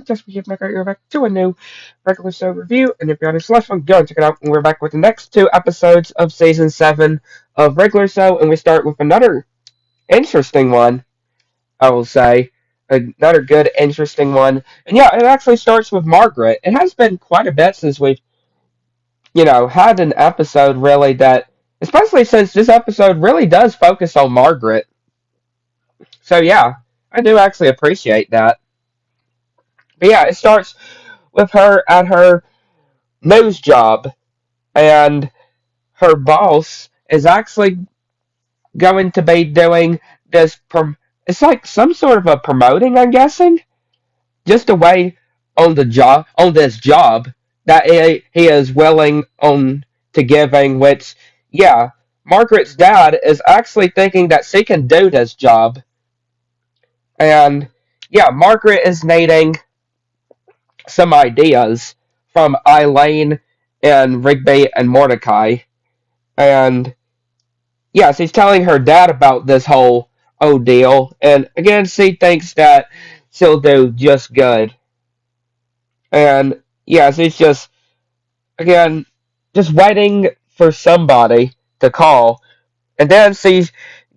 Just we back out, you're back to a new regular show review, and if you're on a slush one, go and check it out. And we're back with the next two episodes of season 7 of regular show, and we start with another interesting one, I will say. Another good, interesting one. And yeah, it actually starts with Margaret. It has been quite a bit since we've, had an episode really that, especially since this episode really does focus on Margaret. So yeah, I do actually appreciate that. But yeah, it starts with her at her news job, and her boss is actually going to be doing this. It's like some sort of a promoting, I'm guessing, just a way on this job that he is willing on to giving. Which, yeah, Margaret's dad is actually thinking that she can do this job, and yeah, Margaret is needing some ideas from Eileen and Rigby and Mordecai. And yeah, she's telling her dad about this whole ordeal. And again, she thinks that she'll do just good. And yeah, she's just, again, just waiting for somebody to call. And then she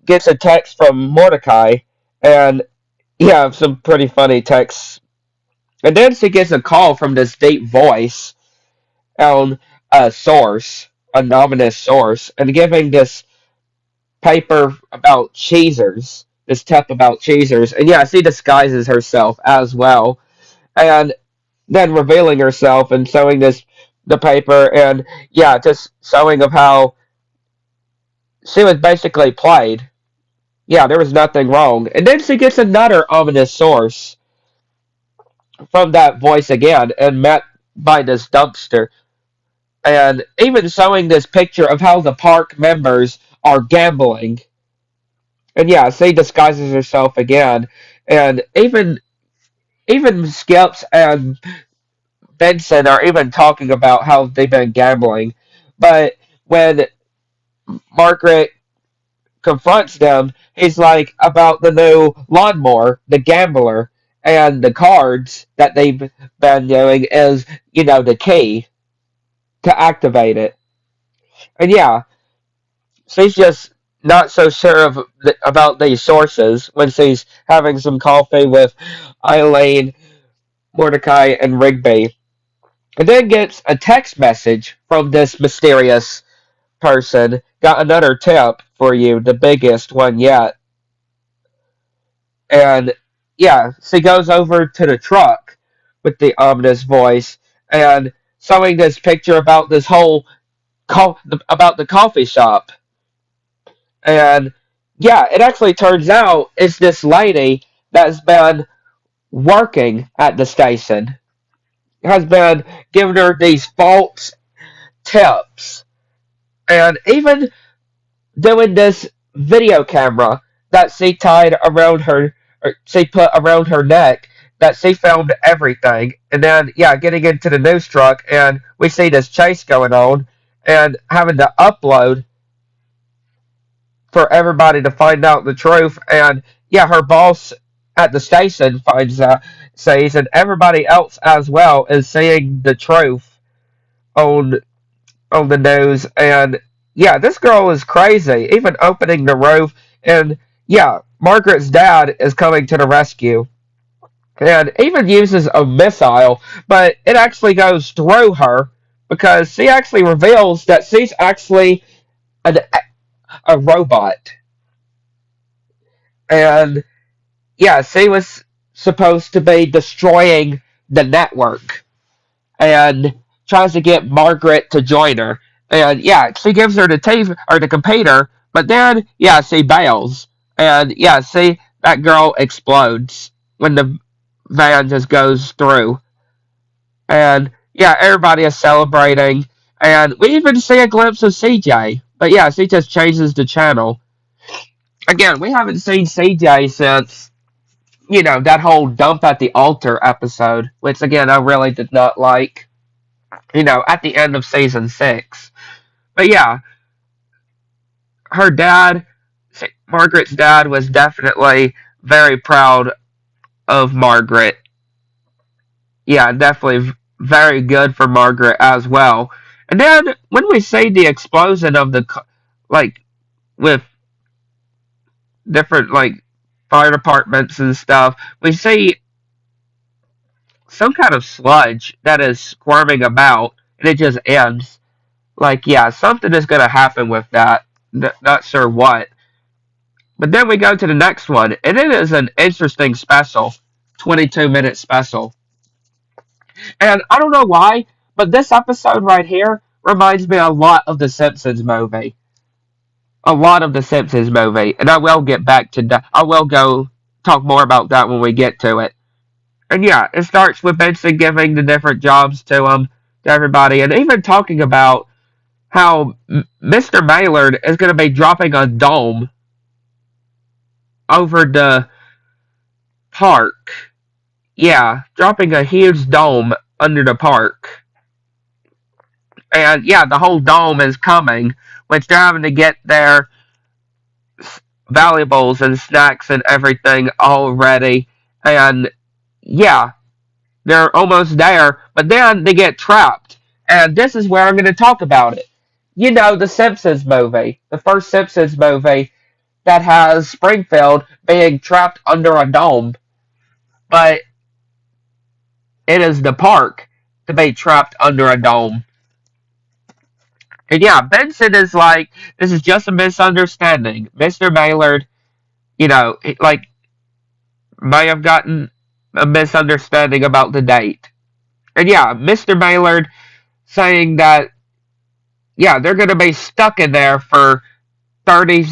gets a text from Mordecai. And yeah, some pretty funny texts. And then she gets a call from this deep voice on a source, an ominous source, and giving this paper about cheesers, this tip about cheesers, and yeah, she disguises herself as well, and then revealing herself and showing the paper, and yeah, just showing of how she was basically played. Yeah, there was nothing wrong, and then she gets another ominous source from that voice again, and met by this dumpster, and even showing this picture of how the park members are gambling. And yeah, she disguises herself again, and even Skips and Benson are even talking about how they've been gambling. But when Margaret confronts them, he's like about the new lawnmower, the gambler, and the cards that they've been doing is, the key to activate it. And yeah, she's just not so sure about these sources when she's having some coffee with Eileen, Mordecai, and Rigby. And then gets a text message from this mysterious person. Got another tip for you, the biggest one yet. And yeah, she goes over to the truck with the ominous voice and showing this picture about this whole about the coffee shop. And yeah, it actually turns out it's this lady that's been working at the station, has been giving her these false tips, and even doing this video camera that she tied around her, or she put around her neck, that she filmed everything. And then, yeah, getting into the news truck, and we see this chase going on, and having to upload for everybody to find out the truth. And yeah, her boss at the station finds out, says, and everybody else as well is seeing the truth on the news. And yeah, this girl is crazy. Even opening the roof, and yeah, Margaret's dad is coming to the rescue, and even uses a missile, but it actually goes through her because she actually reveals that she's actually an, a robot. And yeah, she was supposed to be destroying the network and tries to get Margaret to join her. And yeah, she gives her the TV or the computer, but then yeah, she bails. And yeah, see that girl explodes when the van just goes through. And yeah, everybody is celebrating. And we even see a glimpse of CJ. But yeah, she just changes the channel. Again, we haven't seen CJ since, that whole dump at the altar episode, which again I really did not like, at the end of season 6. But yeah, her dad, Margaret's dad, was definitely very proud of Margaret. yeah, definitely very good for Margaret as well. And then when we see the explosion of like with different like fire departments and stuff, we see some kind of sludge that is squirming about, and it just ends. Like, yeah, something is going to happen with that. Not sure what. But then we go to the next one, and it is an interesting special, 22-minute special. And I don't know why, but this episode right here reminds me a lot of the Simpsons movie. A lot of the Simpsons movie, and I will get back to that. I will go talk more about that when we get to it. And yeah, it starts with Benson giving the different jobs to everybody, and even talking about how Mr. Maylard is going to be dropping a dome over the park. Yeah, dropping a huge dome under the park. And yeah, the whole dome is coming, which they're having to get their valuables and snacks and everything all ready. And yeah, they're almost there, but then they get trapped. And this is where I'm going to talk about it. You know, the Simpsons movie, the first Simpsons movie that has Springfield being trapped under a dome, but it is the park to be trapped under a dome. And yeah, Benson is like, this is just a misunderstanding. Mr. Maylard, like, may have gotten a misunderstanding about the date. And yeah, Mr. Maylard saying that, yeah, they're going to be stuck in there for 30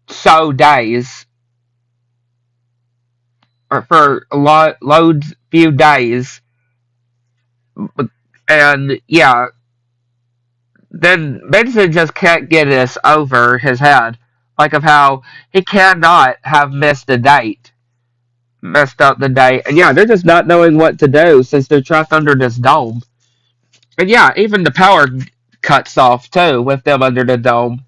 so days, or for loads, few days. And yeah, then Benson just can't get this over his head. Like of how he cannot have messed up the date. And yeah, they're just not knowing what to do since they're trapped under this dome. And yeah, even the power cuts off too with them under the dome.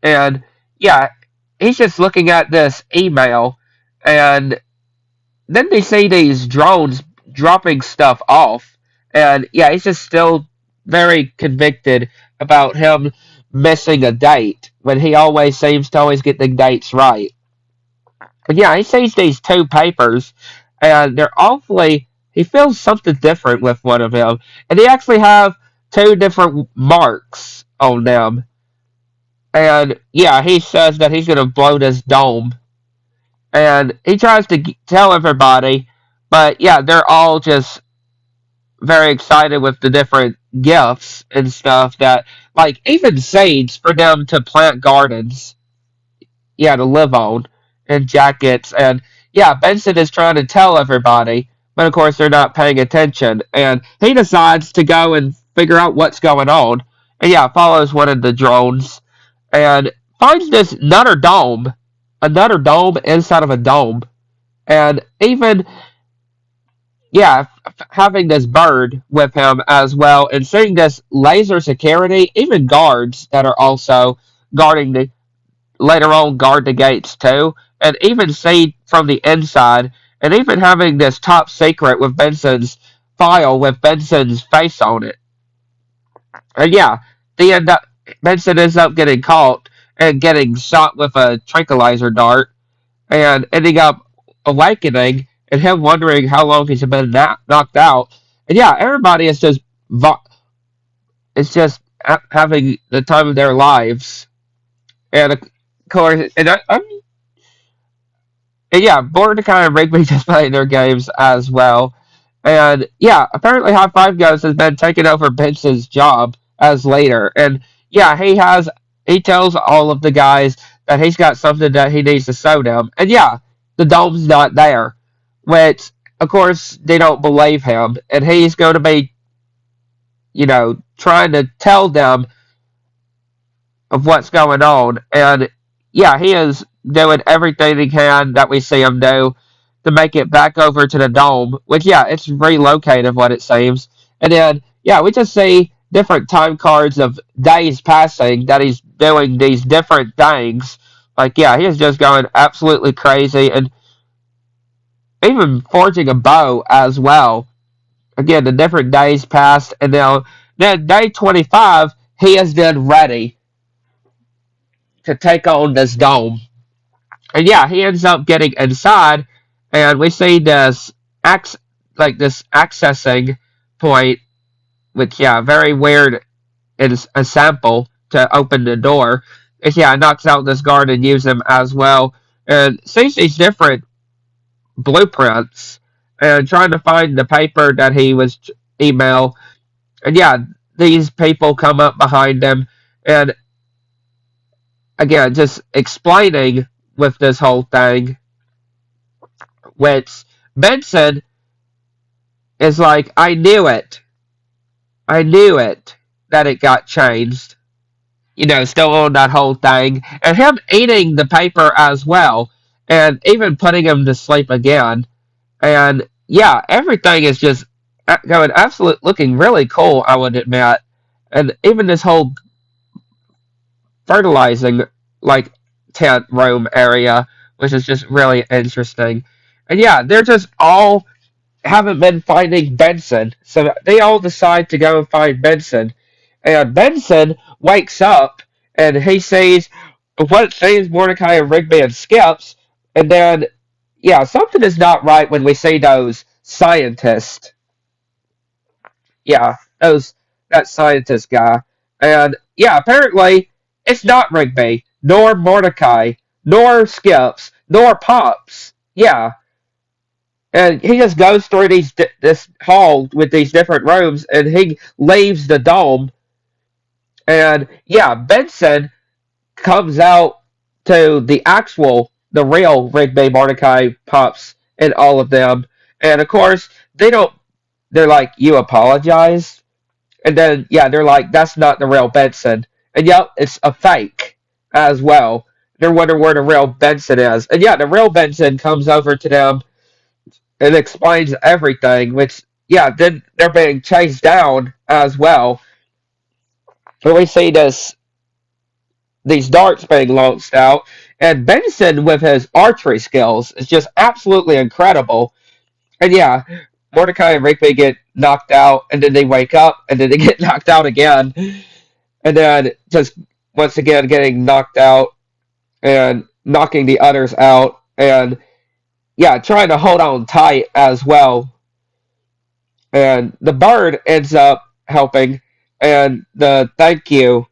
And yeah, he's just looking at this email, and then they see these drones dropping stuff off. And yeah, he's just still very convicted about him missing a date when he always seems to always get the dates right. But yeah, he sees these two papers, and they're awfully. He feels something different with one of them, and they actually have two different marks on them. And yeah, he says that he's gonna blow this dome, and he tries to tell everybody, but yeah, they're all just very excited with the different gifts and stuff that, like, even seeds for them to plant gardens, yeah, to live on, and jackets, and yeah, Benson is trying to tell everybody, but of course they're not paying attention, and he decides to go and figure out what's going on, and yeah, follows one of the drones, and finds this another dome inside of a dome, and even yeah, having this bird with him as well, and seeing this laser security, even guards that are also guarding the later on guard the gates too, and even see from the inside, and even having this top secret with Benson's file with Benson's face on it. And yeah, the end up Benson ends up getting caught and getting shot with a tranquilizer dart, and ending up awakening and him wondering how long he's been knocked out. And yeah, everybody is just it's just having the time of their lives. And of course, and yeah, Mordecai and Rigby just playing their games as well. And yeah, apparently High Five Ghost has been taking over Benson's job as later. And yeah, he tells all of the guys that he's got something that he needs to show them. And yeah, the dome's not there. Which of course they don't believe him. And he's going to be, trying to tell them of what's going on. And yeah, he is doing everything he can that we see him do to make it back over to the dome, which, yeah, it's relocated, what it seems. And then, yeah, we just see different time cards of days passing that he's doing these different things. Like, yeah, he is just going absolutely crazy and even forging a bow as well. again, the different days passed, and now then day 25, he is then ready to take on this dome. And yeah, he ends up getting inside, and we see this this accessing point, which yeah, very weird in a sample to open the door. It's yeah, knocks out this guard and uses him as well, and sees these different blueprints and trying to find the paper that he was email. And yeah, these people come up behind him and again just explaining with this whole thing, which Benson is like, I knew it that it got changed. You know, still on that whole thing, and him eating the paper as well, and even putting him to sleep again. And yeah, everything is just going absolute, looking really cool, I would admit. And even this whole fertilizing like tent room area, which is just really interesting. And yeah, they're just all haven't been finding Benson, so they all decide to go and find Benson. And Benson wakes up and he sees what sees Mordecai and Rigby and Skips, and then yeah, something is not right when we see those scientists. Yeah, those that scientist guy. And yeah, apparently it's not Rigby, nor Mordecai, nor Skips, nor Pops. Yeah, and he just goes through this hall with these different rooms, and he leaves the dome. And yeah, Benson comes out to the real Rigby, Mordecai, Pops, and all of them. And of course, they don't. They're like, "You apologize," and then yeah, they're like, "That's not the real Benson." And yep, it's a fake as well. They're wondering where the real Benson is, and yeah, the real Benson comes over to them and explains everything. Which yeah, then they're being chased down as well. But we see these darts being launched out, and Benson with his archery skills is just absolutely incredible. And yeah, Mordecai and Rigby get knocked out, and then they wake up, and then they get knocked out again, and then just once again getting knocked out and knocking the others out, and yeah, trying to hold on tight as well. And the bird ends up helping, and the thank you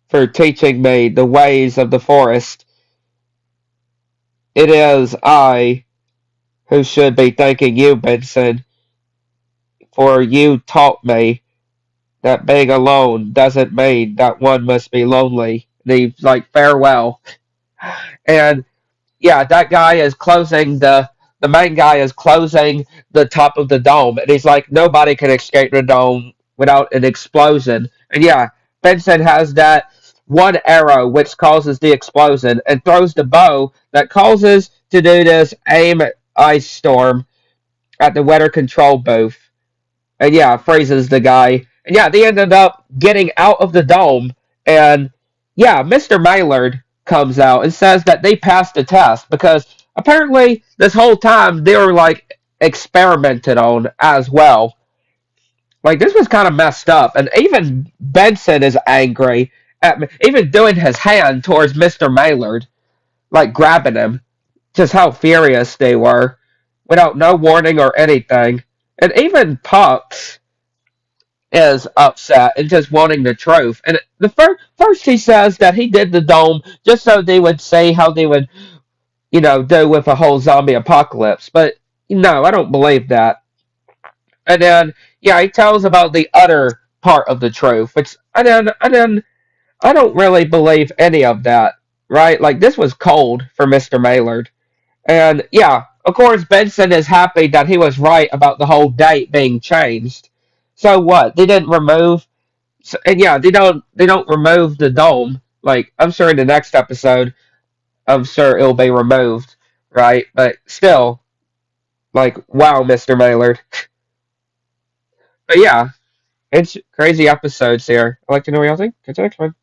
for teaching me the ways of the forest. It is I who should be thanking you, Benson, for you taught me that being alone doesn't mean that one must be lonely. And he's like, farewell. And yeah, that guy is closing the main guy is closing the top of the dome, and he's like, nobody can escape the dome without an explosion. And yeah, Benson has that one arrow which causes the explosion, and throws the bow that causes to do this aim ice storm at the weather control booth. And yeah, freezes the guy. And yeah, they ended up getting out of the dome. And yeah, Mr. Maylard comes out and says that they passed the test because apparently this whole time they were like experimented on as well. Like this was kind of messed up. And even Benson is angry at me, even doing his hand towards Mr. Maylard, like grabbing him. Just how furious they were without no warning or anything. And even Pops is upset and just wanting the truth. And the first he says that he did the dome just so they would say how they would, do with a whole zombie apocalypse. But no, I don't believe that. And then yeah, he tells about the other part of the truth, which and then I don't really believe any of that. Right? Like this was cold for Mr. Maylard. And yeah, of course Benson is happy that he was right about the whole date being changed. So what? They didn't remove and yeah, they don't remove the dome. Like I'm sure in the next episode, I'm sure it'll be removed, right? But still, like wow, Mr. Maylard. But yeah, it's crazy episodes here. I'd like to know what y'all think. Catch you next one.